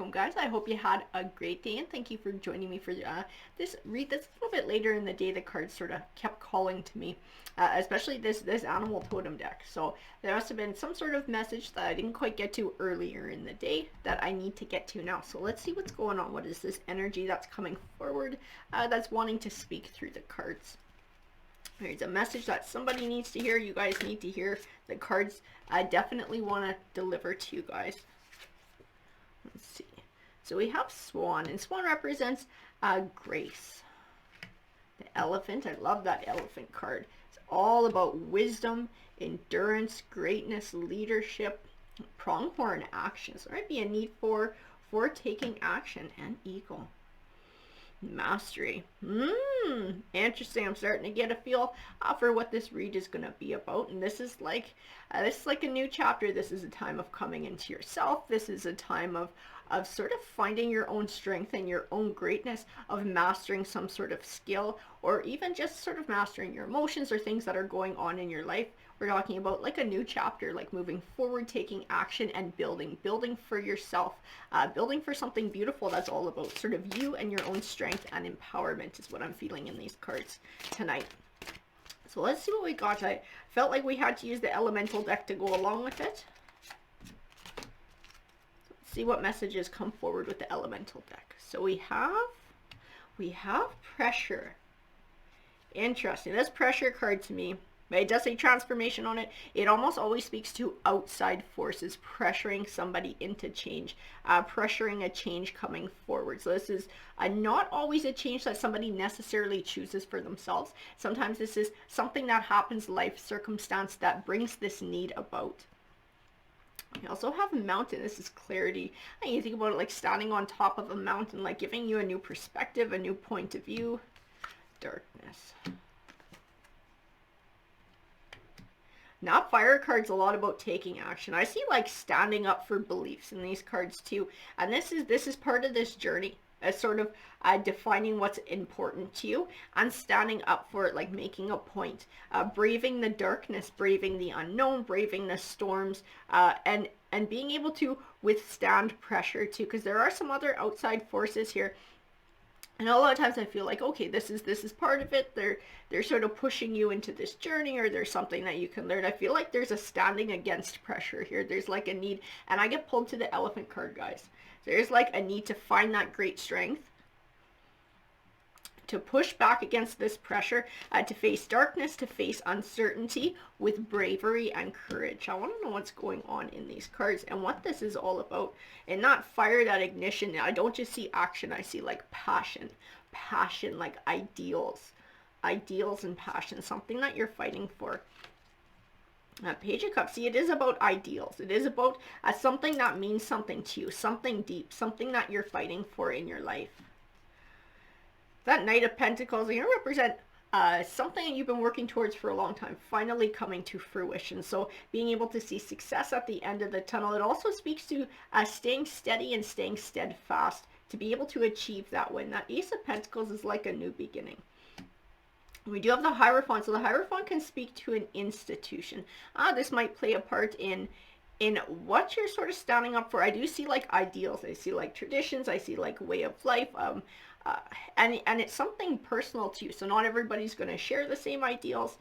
welcome guys. I hope you had a great day and thank you for joining me for this read that's a little bit later in the day. The cards sort of kept calling to me, especially this animal totem deck. So there must have been some sort of message that I didn't quite get to earlier in the day that I need to get to now. So let's see what's going on. What is this energy that's coming forward that's wanting to speak through the cards? There's a message that somebody needs to hear. You guys need to hear. The cards definitely want to deliver to you guys. Let's see. So we have Swan, and Swan represents grace. The Elephant, I love that Elephant card. It's all about wisdom, endurance, greatness, leadership, pronghorn action. So there might be a need for taking action, and Eagle. Mastery. Interesting. I'm starting to get a feel for what this read is going to be about, and this is like a new chapter. This is a time of coming into yourself. This is a time of sort of finding your own strength and your own greatness, of mastering some sort of skill, or even just sort of mastering your emotions or things that are going on in your life. We're talking about like a new chapter, like moving forward, taking action, and building for yourself, building for something beautiful. That's all about sort of you and your own strength and empowerment is what I'm feeling in these cards tonight. So let's see what we got. I felt like we had to use the elemental deck to go along with it. Let's see what messages come forward with the elemental deck. So we have pressure. Interesting. This pressure card to me, but it does say transformation on it. It almost always speaks to outside forces pressuring somebody into change, pressuring a change coming forward. So this is not always a change that somebody necessarily chooses for themselves. Sometimes this is something that happens, life circumstance that brings this need about. We also have mountain. This is clarity. And you think about it like standing on top of a mountain, like giving you a new perspective, a new point of view. Darkness. Now, fire cards a lot about taking action. I see like standing up for beliefs in these cards too, and this is part of this journey, as sort of defining what's important to you and standing up for it, like making a point, braving the darkness, braving the unknown, braving the storms, and being able to withstand pressure too, because there are some other outside forces here. And a lot of times I feel like, okay, this is part of it. They're sort of pushing you into this journey, or there's something that you can learn. I feel like there's a standing against pressure here. There's like a need, and I get pulled to the Elephant card, guys. There's like a need to find that great strength, to push back against this pressure, to face darkness, to face uncertainty with bravery and courage. I want to know what's going on in these cards and what this is all about. And not fire, that ignition. I don't just see action. I see like passion, like ideals and passion, something that you're fighting for. Page of Cups. See, it is about ideals. It is about something that means something to you, something deep, something that you're fighting for in your life. That Knight of Pentacles, you know, represent something you've been working towards for a long time, finally coming to fruition. So being able to see success at the end of the tunnel. It also speaks to staying steady and staying steadfast to be able to achieve that win. That Ace of Pentacles is like a new beginning. We do have the Hierophant. So the Hierophant can speak to an institution. This might play a part in what you're sort of standing up for. I do see like ideals. I see like traditions. I see like way of life. And it's something personal to you. So not everybody's going to share the same ideals.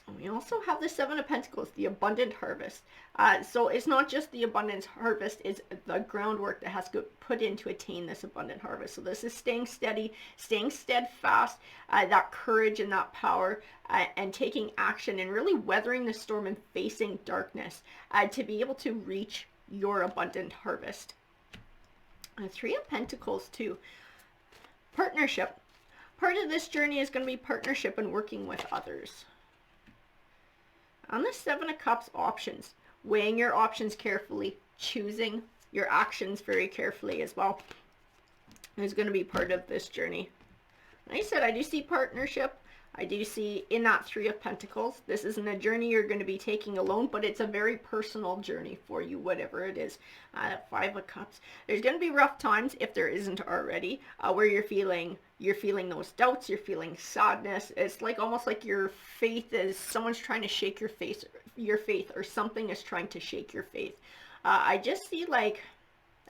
And we also have the Seven of Pentacles, the abundant harvest. So it's not just the abundant harvest, it's the groundwork that has to put in to attain this abundant harvest. So this is staying steady, staying steadfast, that courage and that power, and taking action and really weathering the storm and facing darkness to be able to reach your abundant harvest. Three of Pentacles too. Partnership. Part of this journey is going to be partnership and working with others. On the Seven of Cups, options. Weighing your options carefully. Choosing your actions very carefully as well is going to be part of this journey. Like I said, I do see partnership. I do see in that Three of Pentacles, this isn't a journey you're going to be taking alone, but it's a very personal journey for you, whatever it is. Five of Cups. There's going to be rough times, if there isn't already, where you're feeling those doubts, you're feeling sadness. It's like almost like your faith is, someone's trying to shake your faith, or something is trying to shake your faith. I just see like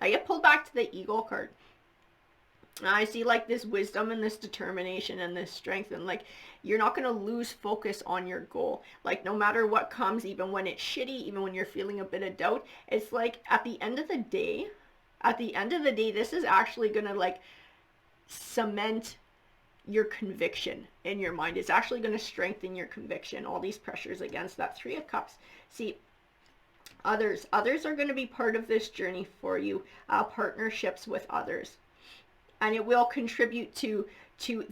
I get pulled back to the Eagle card. I see like this wisdom and this determination and this strength, and like you're not going to lose focus on your goal. Like no matter what comes, even when it's shitty, even when you're feeling a bit of doubt, it's like at the end of the day, this is actually going to like cement your conviction in your mind. It's actually going to strengthen your conviction. All these pressures against that Three of Cups. See, others are going to be part of this journey for you. Partnerships with others, and it will contribute to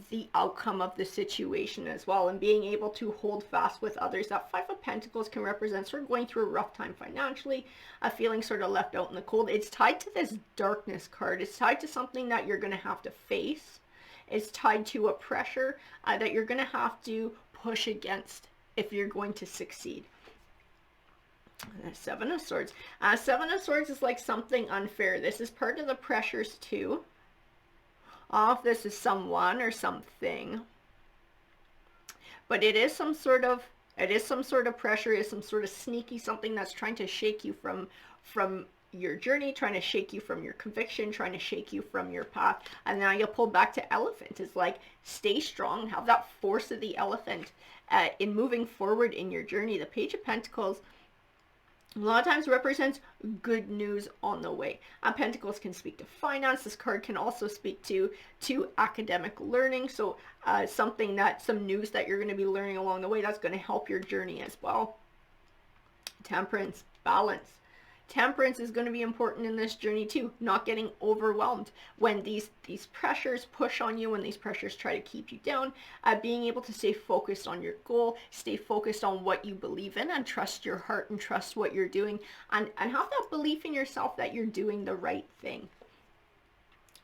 the outcome of the situation as well, and being able to hold fast with others. That Five of Pentacles can represent sort of going through a rough time financially, feeling sort of left out in the cold. It's tied to this darkness card. It's tied to something that you're going to have to face. It's tied to a pressure that you're going to have to push against if you're going to succeed. Seven of Swords. Seven of Swords is like something unfair. This is part of the pressures too. If this is someone or something, but it is some sort of pressure, is some sort of sneaky something that's trying to shake you from your journey, trying to shake you from your conviction, trying to shake you from your path. And now you'll pull back to Elephant. It's like stay strong, have that force of the elephant in moving forward in your journey. The Page of Pentacles a lot of times represents good news on the way. Pentacles can speak to finance. This card can also speak to academic learning. So some news that you're going to be learning along the way that's going to help your journey as well. Temperance, balance. Temperance is going to be important in this journey too. Not getting overwhelmed when these pressures push on you, when these pressures try to keep you down. Being able to stay focused on your goal, stay focused on what you believe in, and trust your heart and trust what you're doing, and have that belief in yourself that you're doing the right thing.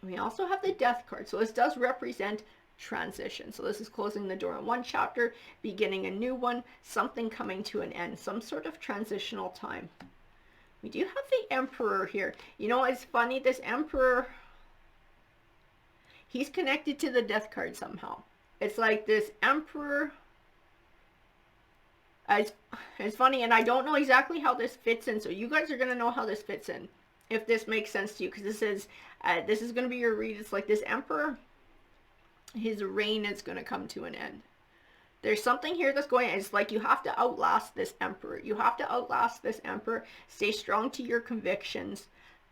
We also have the Death card. So this does represent transition. So this is closing the door on one chapter, beginning a new one, something coming to an end, some sort of transitional time. We do have the Emperor here. You know, it's funny, this Emperor, he's connected to the Death card somehow. It's like this Emperor, it's funny, and I don't know exactly how this fits in, so you guys are going to know how this fits in, if this makes sense to you, because this is going to be your read. It's like this Emperor, his reign is going to come to an end. There's something here that's going on. It's like you have to outlast this Emperor. You have to outlast this Emperor. Stay strong to your convictions.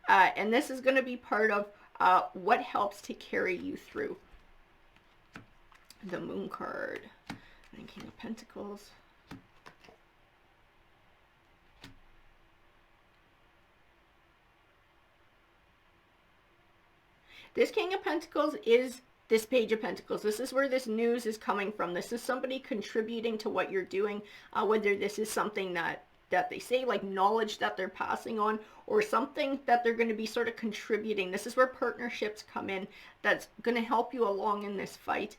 And this is going to be part of what helps to carry you through. The Moon card. And King of Pentacles. This King of Pentacles is this Page of Pentacles. This is where this news is coming from. This is somebody contributing to what you're doing, whether this is something that they say, like knowledge that they're passing on, or something that they're going to be sort of contributing. This is where partnerships come in. That's going to help you along in this fight.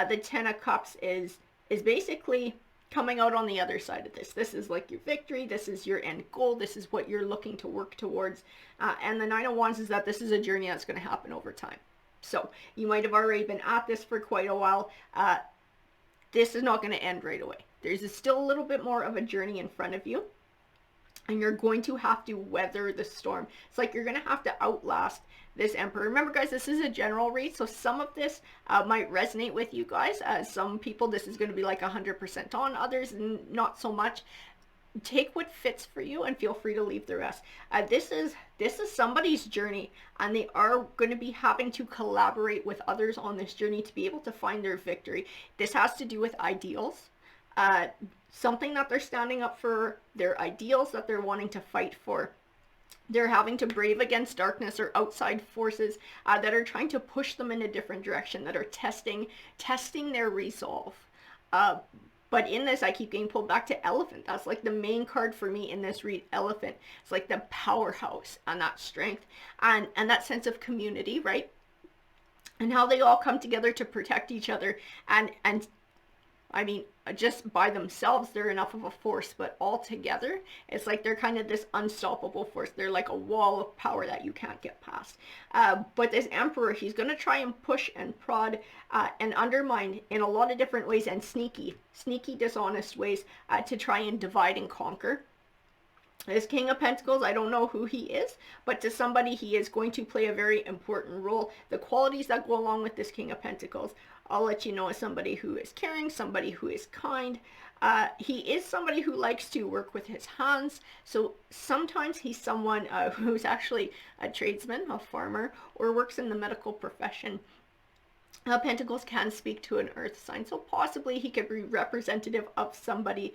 The Ten of Cups is basically coming out on the other side of this. This is like your victory. This is your end goal. This is what you're looking to work towards. And the Nine of Wands is that this is a journey that's going to happen over time. So you might have already been at this for quite a while. This is not going to end right away. There's still a little bit more of a journey in front of you, and you're going to have to weather the storm. It's like you're going to have to outlast this Emperor. Remember, guys, this is a general read, so some of this might resonate with you guys. Some people, this is going to be like 100% on, others not so much. Take what fits for you and feel free to leave the rest. This is somebody's journey, and they are going to be having to collaborate with others on this journey to be able to find their victory. This has to do with ideals, something that they're standing up for, their ideals that they're wanting to fight for. They're having to brave against darkness or outside forces that are trying to push them in a different direction, that are testing their resolve. But in this, I keep getting pulled back to Elephant. That's like the main card for me in this read, Elephant. It's like the powerhouse and that strength and that sense of community, right? And how they all come together to protect each other. And I mean, just by themselves, they're enough of a force, but all together, it's like they're kind of this unstoppable force. They're like a wall of power that you can't get past. But this Emperor, he's going to try and push and prod and undermine in a lot of different ways, and sneaky, dishonest ways to try and divide and conquer. This King of Pentacles, I don't know who he is, but to somebody he is going to play a very important role. The qualities that go along with this King of Pentacles, I'll let you know, as somebody who is caring, somebody who is kind. He is somebody who likes to work with his hands. So sometimes he's someone who's actually a tradesman, a farmer, or works in the medical profession. Pentacles can speak to an earth sign, so possibly he could be representative of somebody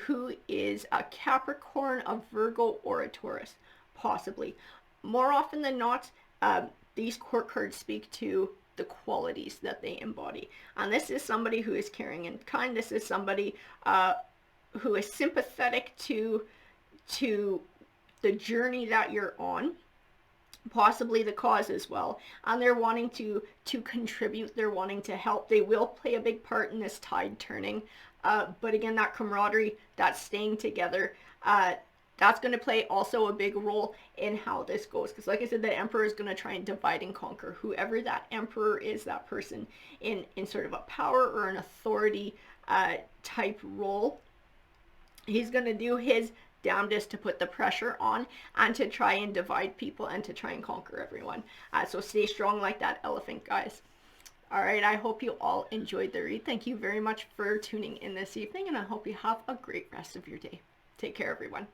who is a Capricorn, a Virgo, or a Taurus, possibly. More often than not, these court cards speak to the qualities that they embody. And this is somebody who is caring and kind. This is somebody who is sympathetic to the journey that you're on, possibly the cause as well, and they're wanting to contribute, they're wanting to help. They will play a big part in this tide turning, but again, that camaraderie, that staying together, that's going to play also a big role in how this goes, because like I said, the Emperor is going to try and divide and conquer. Whoever that Emperor is, that person in sort of a power or an authority type role, he's going to do his damnedest to put the pressure on and to try and divide people and to try and conquer everyone. So stay strong like that elephant, guys. All right, I hope you all enjoyed the read. Thank you very much for tuning in this evening, and I hope you have a great rest of your day. Take care, everyone.